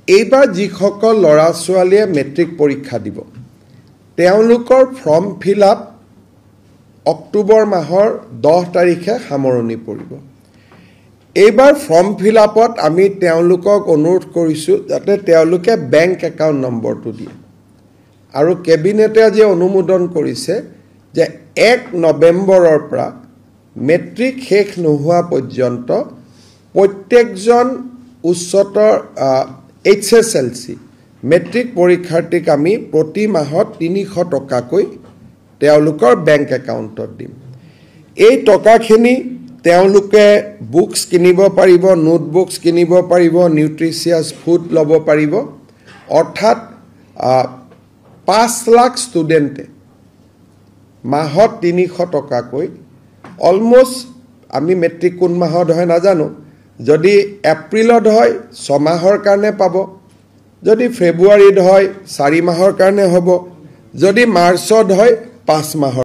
এইবাৰ যিসকল ল'ৰা ছোৱালীয়ে মেট্ৰিক পৰীক্ষা দিব তেওঁলোকৰ ফৰ্ম ফিল আপ অক্টোবৰ মাহৰ 10 তাৰিখে সামৰণি পৰিব। এইবাৰ ফৰ্ম ফিল আপত আমি তেওঁলোকক অনুৰোধ কৰিছোঁ যাতে তেওঁলোকে বেংক একাউণ্ট নম্বৰটো দিয়ে আৰু কেবিনেটে আজি অনুমোদন কৰিছে যে 1 নৱেম্বৰৰ পৰা মেট্ৰিক শেষ নোহোৱা পৰ্যন্ত প্ৰত্যেকজন উচ্চতৰ HSLC মেট্ৰিক পৰীক্ষাৰ্থীক আমি প্ৰতি মাহত 300 টকাকৈ তেওঁলোকৰ বেংক একাউণ্টত দিম। এই টকাখিনি তেওঁলোকে বুকছ কিনিব পাৰিব, নোটবুকছ কিনিব পাৰিব, নিউট্ৰিচিয়াছ ফুড ল'ব পাৰিব। অৰ্থাৎ 5 লাখ ষ্টুডেণ্টে মাহত 300 টকাকৈ অলমষ্ট আমি মেট্ৰিক কোন মাহত হয় নাজানো, যদি এপ্ৰিলত হয় 6 মাহৰ কাৰণে পাব, যদি ফেব্ৰুৱাৰীত হয় 4 মাহৰ কাৰণে হ'ব, যদি মাৰ্চত হয় 5 মাহৰ